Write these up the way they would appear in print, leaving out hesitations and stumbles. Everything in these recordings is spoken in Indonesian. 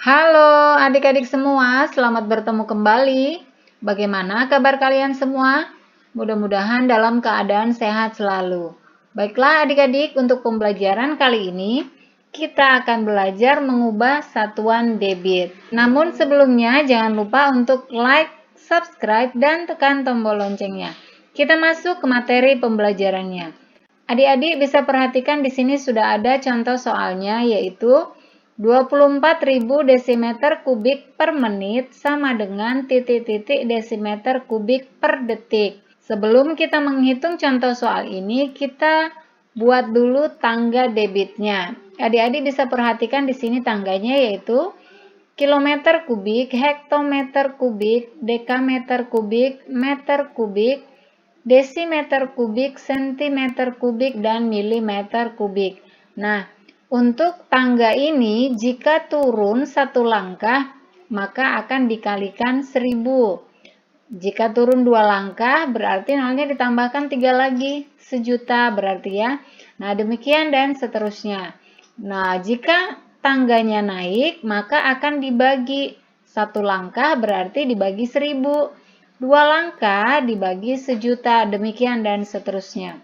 Halo adik-adik semua, selamat bertemu kembali. Bagaimana kabar kalian semua? Mudah-mudahan dalam keadaan sehat selalu. Baiklah adik-adik, untuk pembelajaran kali ini kita akan belajar mengubah satuan debit. Namun sebelumnya jangan lupa untuk like, subscribe, dan tekan tombol loncengnya. Kita masuk ke materi pembelajarannya. Adik-adik bisa perhatikan di sini sudah ada contoh soalnya, yaitu 24.000 desimeter kubik per menit sama dengan titik-titik desimeter kubik per detik. Sebelum kita menghitung contoh soal ini, kita buat dulu tangga debitnya. Adik-adik bisa perhatikan di sini tangganya, yaitu kilometer kubik, hektometer kubik, dekameter kubik, meter kubik, desimeter kubik, sentimeter kubik, dan milimeter kubik. Nah, untuk tangga ini jika turun satu langkah maka akan dikalikan 1000. Jika turun 2 langkah berarti nolnya ditambahkan 3 lagi, 1.000.000 berarti ya. Nah, demikian dan seterusnya. Nah, jika tangganya naik maka akan dibagi 1 langkah berarti dibagi 1000. 2 langkah dibagi 1.000.000, demikian dan seterusnya.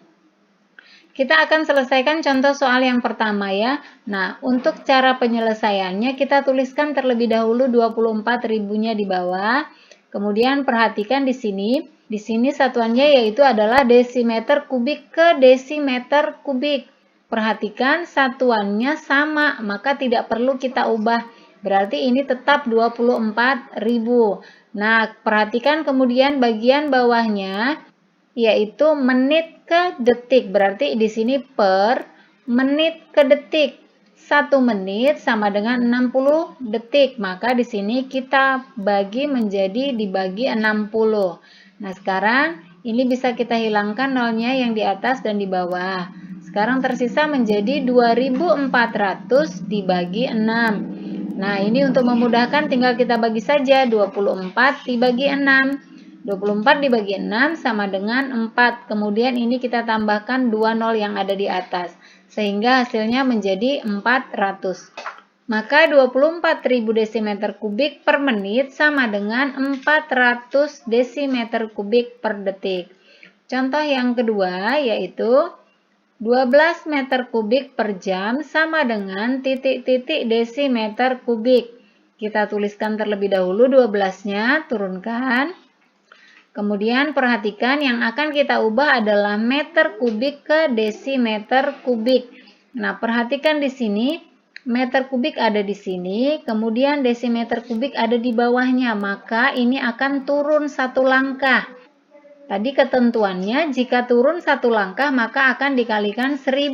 Kita akan selesaikan contoh soal yang pertama ya. Nah, untuk cara penyelesaiannya kita tuliskan terlebih dahulu 24.000-nya di bawah. Kemudian perhatikan di sini. Di sini satuannya yaitu adalah desimeter kubik ke desimeter kubik. Perhatikan satuannya sama, maka tidak perlu kita ubah. Berarti ini tetap 24.000. Nah, perhatikan kemudian bagian bawahnya yaitu menit ke detik. Berarti di sini per menit ke detik. 1 menit sama dengan 60 detik. Maka di sini kita bagi menjadi dibagi 60. Nah, sekarang ini bisa kita hilangkan nolnya yang di atas dan di bawah. Sekarang tersisa menjadi 2400 dibagi 6. Nah, ini untuk memudahkan tinggal kita bagi saja 24 dibagi 6. 24 dibagi 6 sama dengan 4. Kemudian ini kita tambahkan 2 nol yang ada di atas. Sehingga hasilnya menjadi 400. Maka 24.000 desimeter kubik per menit sama dengan 400 desimeter kubik per detik. Contoh yang kedua yaitu 12 meter kubik per jam sama dengan titik-titik desimeter kubik. Kita tuliskan terlebih dahulu 12-nya, turunkan. Kemudian perhatikan yang akan kita ubah adalah meter kubik ke desimeter kubik. Nah, perhatikan di sini meter kubik ada di sini, kemudian desimeter kubik ada di bawahnya, maka ini akan turun satu langkah. Tadi ketentuannya jika turun satu langkah maka akan dikalikan 1000.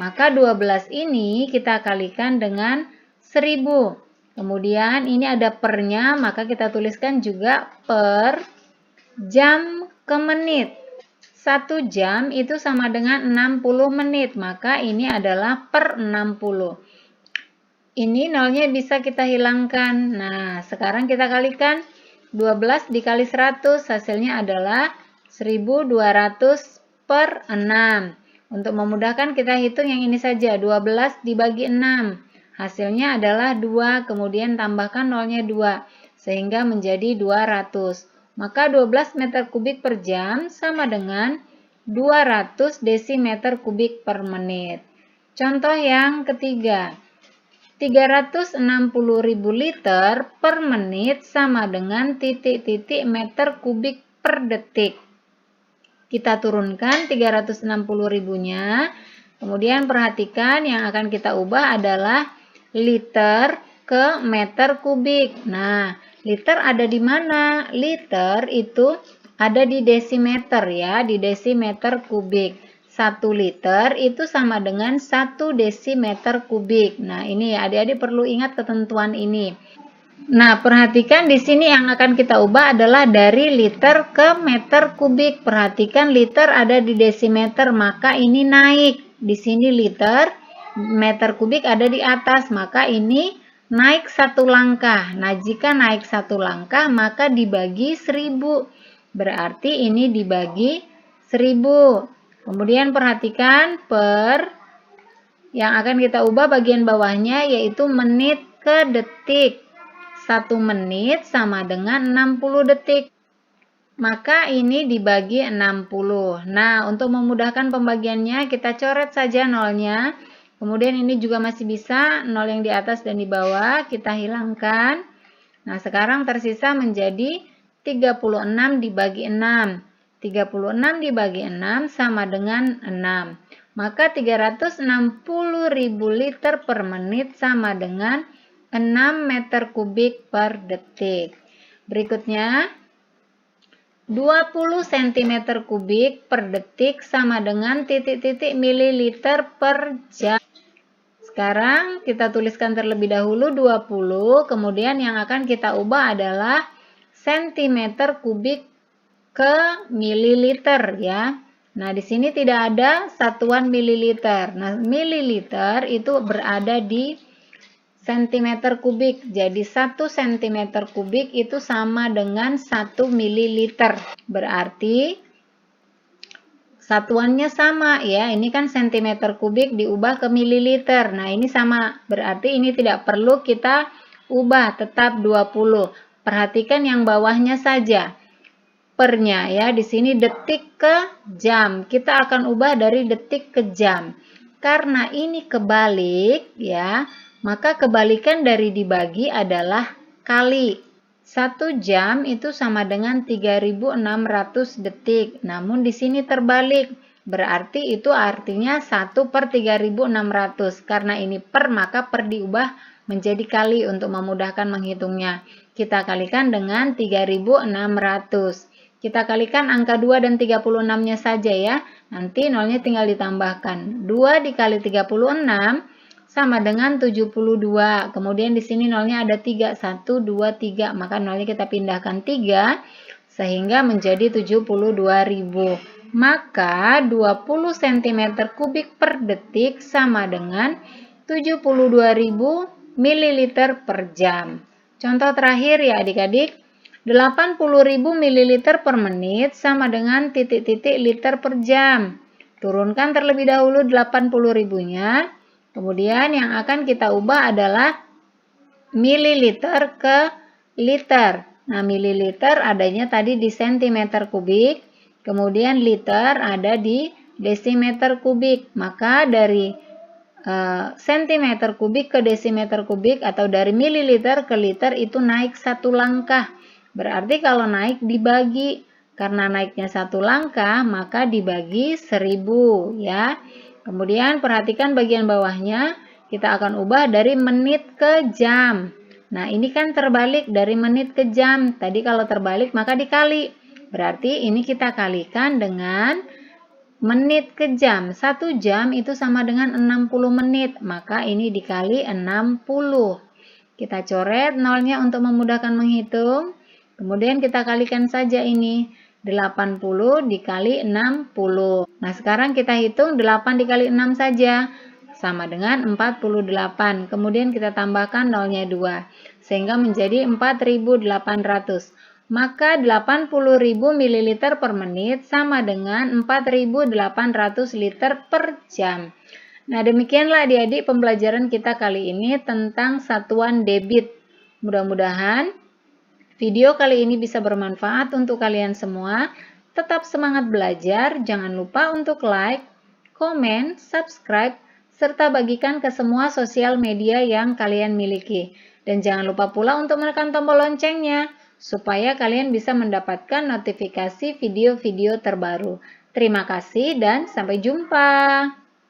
Maka 12 ini kita kalikan dengan 1000. Kemudian ini ada pernya, maka kita tuliskan juga per jam ke menit. 1 jam itu sama dengan 60 menit, maka ini adalah per 60. Ini nolnya bisa kita hilangkan. Nah, sekarang kita kalikan 12 dikali 100, hasilnya adalah 1200 per 6. Untuk memudahkan kita hitung yang ini saja, 12 dibagi 6. Hasilnya adalah 2, kemudian tambahkan nolnya 2, sehingga menjadi 200. Maka 12 meter kubik per jam sama dengan 200 desimeter kubik per menit. Contoh yang ketiga, 360.000 liter per menit sama dengan titik-titik meter kubik per detik. Kita turunkan 360.000-nya. Kemudian perhatikan yang akan kita ubah adalah liter ke meter kubik. Nah, liter ada di mana? Liter itu ada di desimeter ya, di desimeter kubik. 1 liter itu sama dengan 1 desimeter kubik. Nah, ini adik-adik perlu ingat ketentuan ini. Nah, perhatikan di sini yang akan kita ubah adalah dari liter ke meter kubik. Perhatikan liter ada di desimeter, maka ini naik. Di sini liter, meter kubik ada di atas, maka ini naik 1 langkah. Nah, jika naik 1 langkah, maka dibagi 1000. Berarti ini dibagi 1000. Kemudian perhatikan per yang akan kita ubah bagian bawahnya yaitu menit ke detik. 1 menit sama dengan 60 detik. Maka ini dibagi 60. Nah, untuk memudahkan pembagiannya, kita coret saja nolnya. Kemudian ini juga masih bisa, nol yang di atas dan di bawah, kita hilangkan. Nah, sekarang tersisa menjadi 36 dibagi 6. 36 dibagi 6 sama dengan 6. Maka 360.000 liter per menit sama dengan 6 meter kubik per detik. Berikutnya, 20 cm kubik per detik sama dengan titik-titik mililiter per jam. Sekarang kita tuliskan terlebih dahulu 20, kemudian yang akan kita ubah adalah cm kubik ke mililiter ya. Nah, di sini tidak ada satuan mililiter. Nah, mililiter itu berada di cm kubik. Jadi 1 cm kubik itu sama dengan 1 mililiter. Berarti satuannya sama ya. Ini kan cm kubik diubah ke mililiter. Nah, ini sama. Berarti ini tidak perlu kita ubah, tetap 20. Perhatikan yang bawahnya saja. Pernya ya, di sini detik ke jam. Kita akan ubah dari detik ke jam. Karena ini kebalik ya, maka kebalikan dari dibagi adalah kali. 1 jam itu sama dengan 3.600 detik. Namun di sini terbalik. Berarti itu artinya 1/3.600. Karena ini per, maka per diubah menjadi kali untuk memudahkan menghitungnya. Kita kalikan dengan 3.600. Kita kalikan angka 2 dan 36-nya saja ya. Nanti nolnya tinggal ditambahkan. 2 dikali 36 sama dengan 72. Kemudian di sini nolnya ada 3. 1, 2, 3. Maka nolnya kita pindahkan 3 sehingga menjadi 72.000. Maka 20 cm kubik per detik sama dengan 72.000 ml per jam. Contoh terakhir ya adik-adik. 80.000 ml per menit sama dengan titik-titik liter per jam. Turunkan terlebih dahulu 80.000-nya. Kemudian yang akan kita ubah adalah mililiter ke liter. Nah, mililiter adanya tadi di cm kubik. Kemudian liter ada di desimeter kubik. Maka dari cm kubik ke desimeter kubik atau dari mililiter ke liter itu naik 1 langkah. Berarti kalau naik dibagi, karena naiknya 1 langkah maka dibagi 1000 ya. Kemudian perhatikan bagian bawahnya, kita akan ubah dari menit ke jam. Nah, ini kan terbalik dari menit ke jam. Tadi kalau terbalik maka dikali. Berarti ini kita kalikan dengan menit ke jam. 1 jam itu sama dengan 60 menit. Maka ini dikali 60. Kita coret nolnya untuk memudahkan menghitung. Kemudian kita kalikan saja ini. 80 dikali 60. Nah, sekarang kita hitung 8 dikali 6 saja. Sama dengan 48. Kemudian kita tambahkan nolnya 2. Sehingga menjadi 4.800. Maka 80.000 ml per menit sama dengan 4.800 liter per jam. Nah, demikianlah adik-adik pembelajaran kita kali ini tentang satuan debit. Mudah-mudahan video kali ini bisa bermanfaat untuk kalian semua. Tetap semangat belajar, jangan lupa untuk like, komen, subscribe, serta bagikan ke semua sosial media yang kalian miliki. Dan jangan lupa pula untuk menekan tombol loncengnya, supaya kalian bisa mendapatkan notifikasi video-video terbaru. Terima kasih dan sampai jumpa.